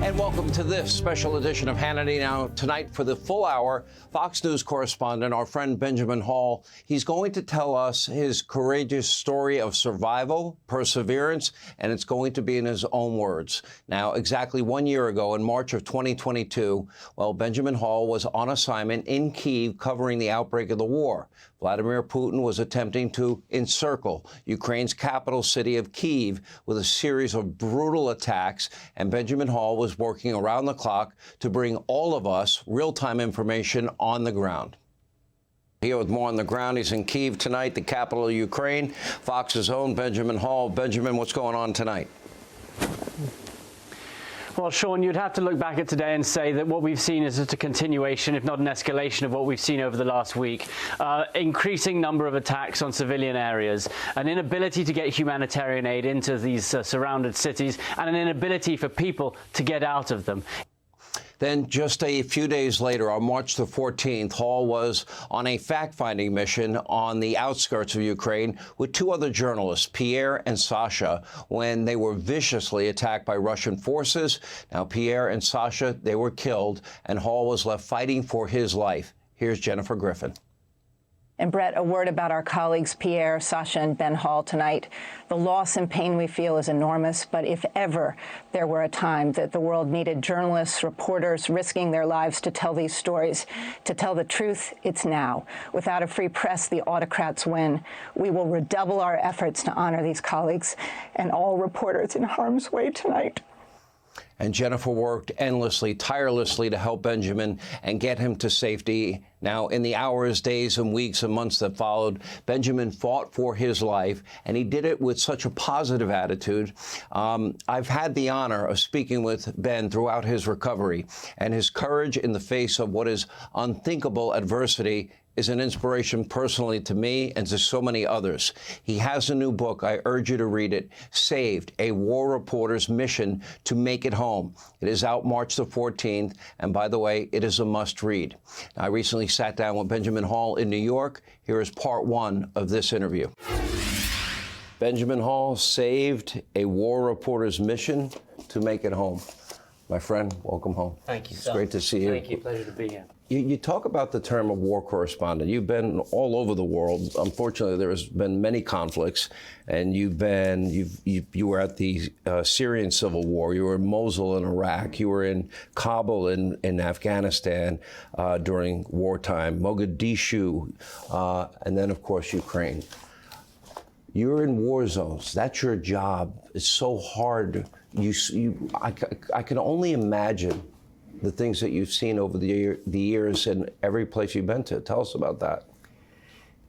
And welcome to this special edition of Hannity. Now, tonight for the full hour, Fox News correspondent, our friend Benjamin Hall, he's going to tell us his courageous story of survival, perseverance, and it's going to be in his own words. Now, exactly 1 year ago, in March of 2022, well, Benjamin Hall was on assignment in Kyiv covering the outbreak of the war. Vladimir Putin was attempting to encircle Ukraine's capital city of Kyiv with a series of brutal attacks, and Benjamin Hall was working around the clock to bring all of us real-time information on the ground. Here with more on the ground, he's in Kyiv tonight, the capital of Ukraine. Fox's own Benjamin Hall. Benjamin, what's going on tonight? Well, Sean, you'd have to look back at today and say that what we've seen is just a continuation, if not an escalation, of what we've seen over the last week. Increasing number of attacks on civilian areas, an inability to get humanitarian aid into these surrounded cities, and an inability for people to get out of them. Then just a few days later, on March the 14th, Hall was on a fact-finding mission on the outskirts of Ukraine with two other journalists, Pierre and Sasha, when they were viciously attacked by Russian forces. Now, Pierre and Sasha, they were killed, and Hall was left fighting for his life. Here's Jennifer Griffin. And Brett, a word about our colleagues Pierre, Sasha, and Ben Hall tonight. The loss and pain we feel is enormous, but if ever there were a time that the world needed journalists, reporters risking their lives to tell these stories, to tell the truth, it's now. Without a free press, the autocrats win. We will redouble our efforts to honor these colleagues and all reporters in harm's way tonight. And Jennifer worked endlessly, tirelessly to help Benjamin and get him to safety. Now, in the hours, days, and weeks and months that followed, Benjamin fought for his life, and he did it with such a positive attitude. I've had the honor of speaking with Ben throughout his recovery, and his courage in the face of what is unthinkable adversity is an inspiration personally to me and to so many others. He has a new book. I urge you to read it, Saved, a War Reporter's Mission to Make It Home. It is out March the 14th, and by the way, it is a must-read. I recently sat down with Benjamin Hall in New York. Here is part one of this interview. Benjamin Hall, Saved, a War Reporter's Mission to Make It Home. My friend, welcome home. Thank you, It's great to see you. Thank you. Pleasure to be here. You talk about the term of war correspondent. You've been all over the world. Unfortunately, there has been many conflicts, and you were at the Syrian civil war. You were in Mosul in Iraq. You were in Kabul in Afghanistan during wartime, Mogadishu, and then, of course, Ukraine. You're in war zones. That's your job. It's so hard. I can only imagine the things that you've seen over the years in every place you've been to. Tell us about that.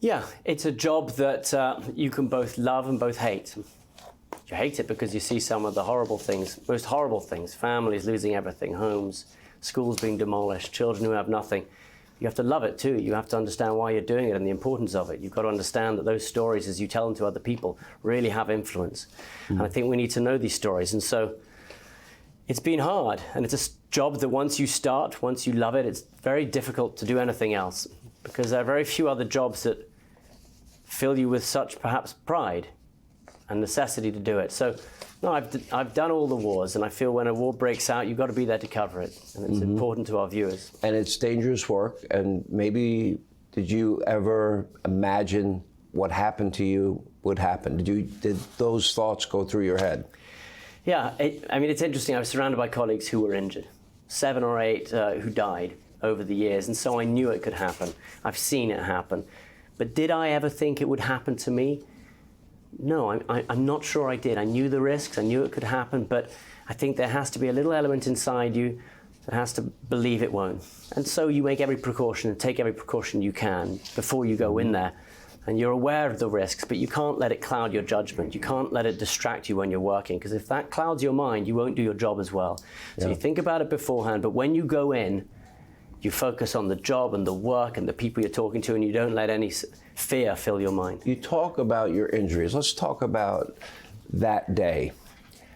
Yeah, it's a job that you can both love and both hate. You hate it because you see some of the horrible things, most horrible things, families losing everything, homes, schools being demolished, children who have nothing. You have to love it too. You have to understand why you're doing it and the importance of it. You've got to understand that those stories, as you tell them to other people, really have influence. And I think we need to know these stories. And so it's been hard, and it's a job that once you start, once you love it, it's very difficult to do anything else, because there are very few other jobs that fill you with such perhaps pride and necessity to do it. So no, I've done all the wars, and I feel when a war breaks out, you've got to be there to cover it, and it's important to our viewers. And it's dangerous work, and maybe did you ever imagine what happened to you would happen? Did those thoughts go through your head? Yeah, I mean, it's interesting. I was surrounded by colleagues who were injured, 7 or 8 who died over the years, and so I knew it could happen. I've seen it happen. But did I ever think it would happen to me? No, I'm not sure I did. I knew the risks, I knew it could happen, but I think there has to be a little element inside you that has to believe it won't. And so you make every precaution and take every precaution you can before you go in there. And you're aware of the risks, but you can't let it cloud your judgment. You can't let it distract you when you're working, because if that clouds your mind, you won't do your job as well. So you think about it beforehand, but when you go in, you focus on the job and the work and the people you're talking to, and you don't let any fear fill your mind. You talk about your injuries. Let's talk about that day.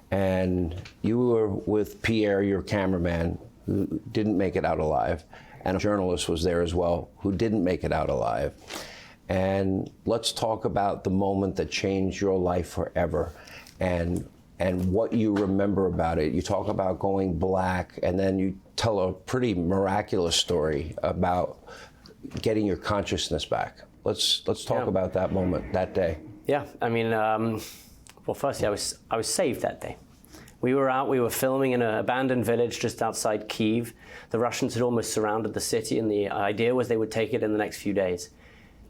And you were with Pierre, your cameraman, who didn't make it out alive, and a journalist was there as well who didn't make it out alive. And let's talk about the moment that changed your life forever. And and what you remember about it. You talk about going black, and then you tell a pretty miraculous story about getting your consciousness back. Let's talk about that moment, that day. Yeah, I mean, well, firstly, I was saved that day. We were filming in an abandoned village just outside Kyiv. The Russians had almost surrounded the city, and the idea was they would take it in the next few days.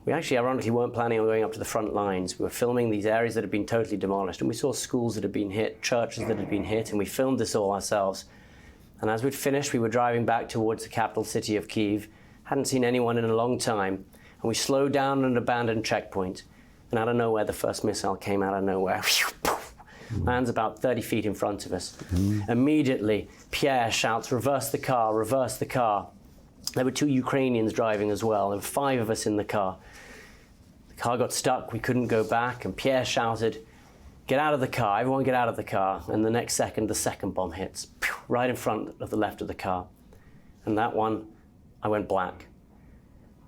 We actually, ironically, weren't planning on going up to the front lines. We were filming these areas that had been totally demolished, and we saw schools that had been hit, churches that had been hit, and we filmed this all ourselves. And as we'd finished, we were driving back towards the capital city of Kyiv. Hadn't seen anyone in a long time, and we slowed down at an abandoned checkpoint. And out of nowhere, the first missile came out of nowhere. Lands about 30 feet in front of us. Immediately, Pierre shouts, "Reverse the car, reverse the car." There were 2 Ukrainians driving as well. There were 5 of us in the car. The car got stuck, we couldn't go back, and Pierre shouted, "Get out of the car, everyone get out of the car." And the next second, the second bomb hits, right in front of the left of the car. And that one, I went black.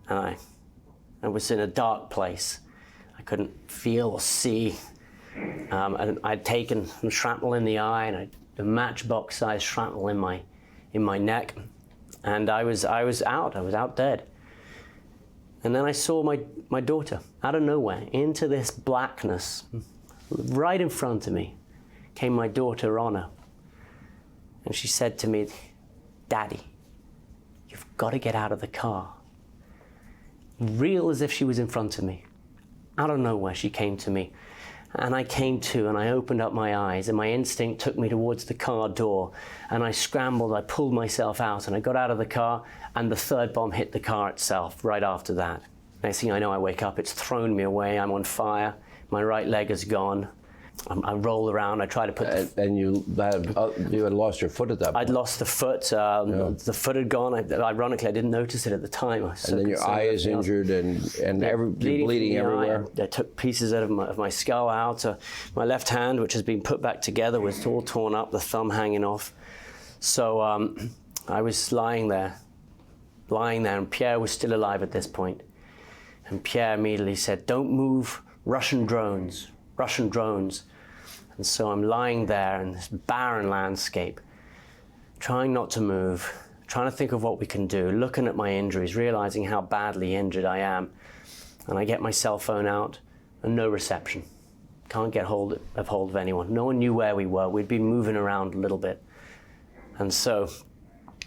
And I was in a dark place. I couldn't feel or see. And I'd taken some shrapnel in the eye, and a matchbox-sized shrapnel in my neck. And I was out dead. And then I saw my daughter, out of nowhere, into this blackness. Right in front of me came my daughter, Anna. And she said to me, "Daddy, you've got to get out of the car." Real as if she was in front of me. Out of nowhere, she came to me. And I came to, and I opened up my eyes, and my instinct took me towards the car door. And I scrambled, I pulled myself out, and I got out of the car, and the third bomb hit the car itself right after that. Next thing I know, I wake up, it's thrown me away, I'm on fire, my right leg is gone. I roll around, I try to put And you had lost your foot at that point. I'd lost the foot. The foot had gone. Ironically, I didn't notice it at the time. And then your eye is injured, and you're bleeding everywhere. They took pieces out of my skull out. My left hand, which has been put back together, was all torn up, the thumb hanging off. So I was lying there, and Pierre was still alive at this point. And Pierre immediately said, "Don't move, Russian drones. Russian drones." And so I'm lying there in this barren landscape, trying not to move, trying to think of what we can do, looking at my injuries, realizing how badly injured I am. And I get my cell phone out, and no reception. Can't get hold of anyone. No one knew where we were. We'd been moving around a little bit. And so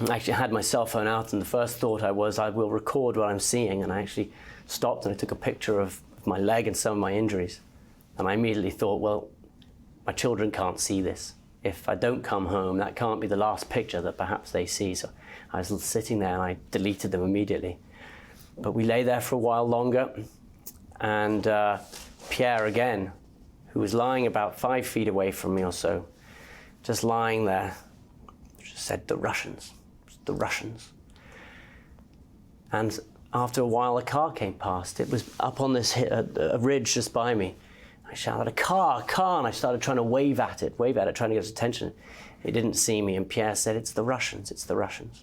I actually had my cell phone out, and the first thought I will record what I'm seeing. And I actually stopped, and I took a picture of my leg and some of my injuries. And I immediately thought, well, my children can't see this. If I don't come home, that can't be the last picture that perhaps they see. So I was sitting there, and I deleted them immediately. But we lay there for a while longer, and Pierre again, who was lying about 5 feet away from me or so, just lying there, just said, "The Russians, the Russians." And after a while, a car came past. It was up on this a ridge just by me. I shouted, "A car, a car," and I started trying to wave at it, trying to get its attention. It didn't see me, and Pierre said, "It's the Russians, it's the Russians."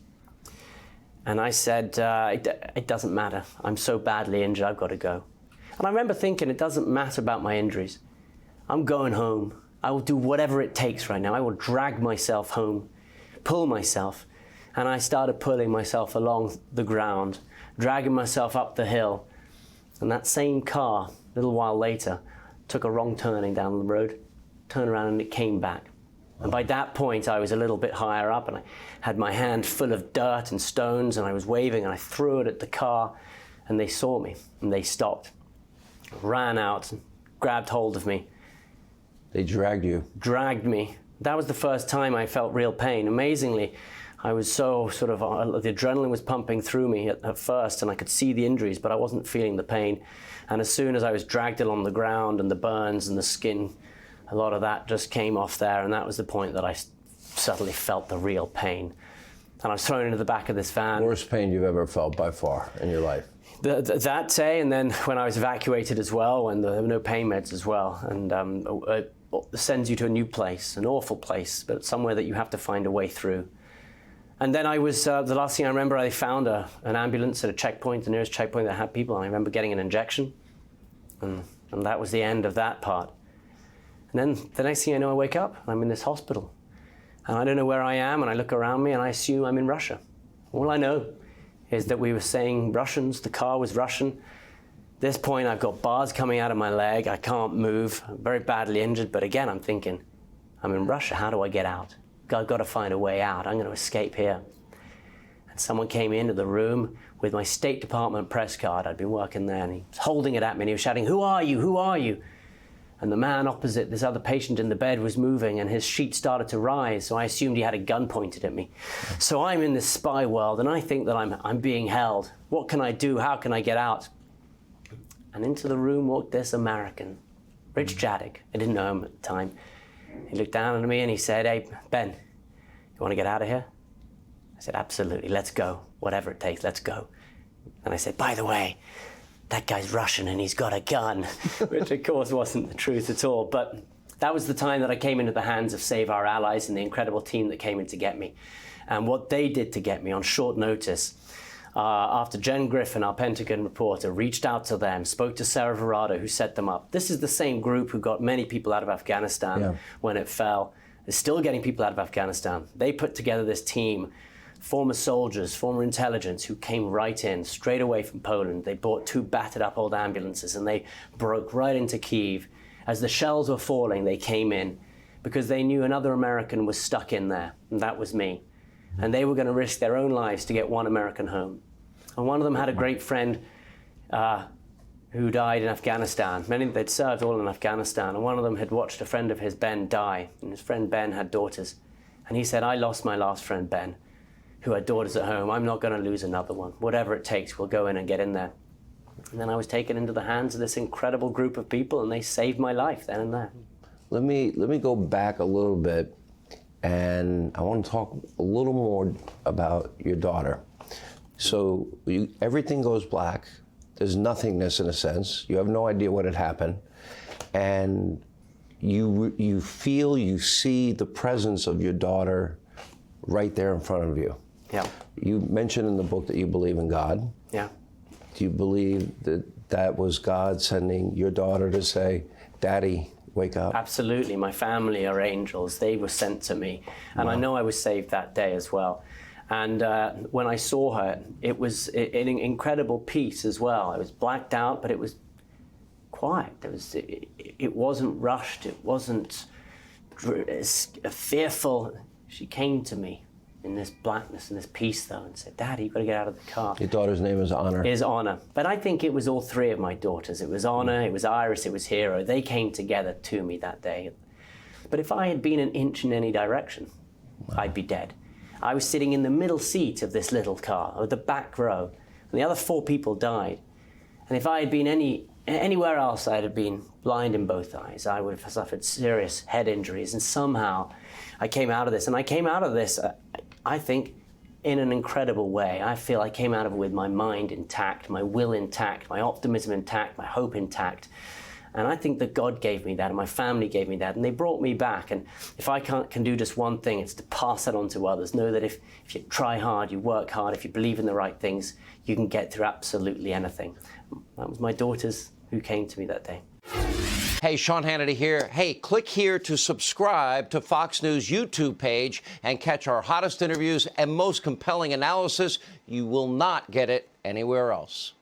And I said, it doesn't matter. I'm so badly injured, I've got to go. And I remember thinking, it doesn't matter about my injuries. I'm going home. I will do whatever it takes right now. I will drag myself home, pull myself. And I started pulling myself along the ground, dragging myself up the hill. And that same car, a little while later, took a wrong turning down the road, turned around, and it came back. And by that point, I was a little bit higher up, and I had my hand full of dirt and stones, and I was waving, and I threw it at the car, and they saw me, and they stopped, ran out, and grabbed hold of me. They dragged you. Dragged me. That was the first time I felt real pain. Amazingly, I was so the adrenaline was pumping through me at first, and I could see the injuries, but I wasn't feeling the pain. And as soon as I was dragged along the ground, and the burns and the skin, a lot of that just came off there, and that was the point that I suddenly felt the real pain. And I was thrown into the back of this van. Worst pain you've ever felt by far in your life? That day, and then when I was evacuated as well, when there were no pain meds as well, and it sends you to a new place, an awful place, but somewhere that you have to find a way through. And then I was, the last thing I remember, I found an ambulance at a checkpoint, the nearest checkpoint that had people, and I remember getting an injection, and that was the end of that part. And then the next thing I know, I wake up and I'm in this hospital. And I don't know where I am, and I look around me and I assume I'm in Russia. All I know is that we were saying Russians, the car was Russian. At this point, I've got bars coming out of my leg, I can't move, I'm very badly injured, but again, I'm thinking, I'm in Russia, how do I get out? I've got to find a way out, I'm going to escape here. And someone came into the room with my State Department press card, I'd been working there, and he was holding it at me, and he was shouting, "Who are you? Who are you?" And the man opposite, this other patient in the bed, was moving, and his sheet started to rise, so I assumed he had a gun pointed at me. So I'm in this spy world, and I think that I'm being held. What can I do? How can I get out? And into the room walked this American, Rich Jadek. I didn't know him at the time. He looked down at me and he said, "Hey, Ben, you want to get out of here?" I said, "Absolutely, let's go. Whatever it takes, let's go." And I said, "By the way, that guy's Russian and he's got a gun," which of course wasn't the truth at all. But that was the time that I came into the hands of Save Our Allies and the incredible team that came in to get me. And what they did to get me on short notice, after Jen Griffin, our Pentagon reporter, reached out to them, spoke to Sarah Verrado, who set them up. This is the same group who got many people out of Afghanistan when it fell. They're still getting people out of Afghanistan. They put together this team, former soldiers, former intelligence, who came right in, straight away from Poland. They bought 2 battered up old ambulances and they broke right into Kyiv. As the shells were falling, they came in because they knew another American was stuck in there, and that was me. And they were going to risk their own lives to get one American home. And one of them had a great friend who died in Afghanistan. They'd served all in Afghanistan, and one of them had watched a friend of his, Ben, die. And his friend Ben had daughters. And he said, "I lost my last friend, Ben, who had daughters at home. I'm not going to lose another one. Whatever it takes, we'll go in and get in there." And then I was taken into the hands of this incredible group of people, and they saved my life then and there. Let me go back a little bit, and I want to talk a little more about your daughter. So everything goes black. There's nothingness in a sense. You have no idea what had happened, and you feel, you see the presence of your daughter right there in front of you. Yeah. You mentioned in the book that you believe in God. Yeah. Do you believe that that was God sending your daughter to say, "Daddy, wake up"? Absolutely. My family are angels. They were sent to me. And I know I was saved that day as well. And when I saw her, it was an incredible peace as well. I was blacked out, but it was quiet. It wasn't rushed. It wasn't fearful. She came to me in this blackness and this peace, though, and said, "Daddy, you've got to get out of the car." Your daughter's name is Honor. Is Honor. But I think it was all 3 of my daughters. It was Honor, it was Iris, it was Hero. They came together to me that day. But if I had been an inch in any direction, I'd be dead. I was sitting in the middle seat of this little car, or the back row, and the other 4 people died. And if I had been anywhere else, I'd have been blind in both eyes. I would have suffered serious head injuries, and somehow I came out of this. And I came out of this, I think, in an incredible way. I feel I came out of it with my mind intact, my will intact, my optimism intact, my hope intact. And I think that God gave me that, and my family gave me that, and they brought me back. And if I can do just one thing, it's to pass that on to others. Know that if you try hard, you work hard, if you believe in the right things, you can get through absolutely anything. That was my daughters who came to me that day. Hey, Sean Hannity here. Hey, click here to subscribe to Fox News YouTube page and catch our hottest interviews and most compelling analysis. You will not get it anywhere else.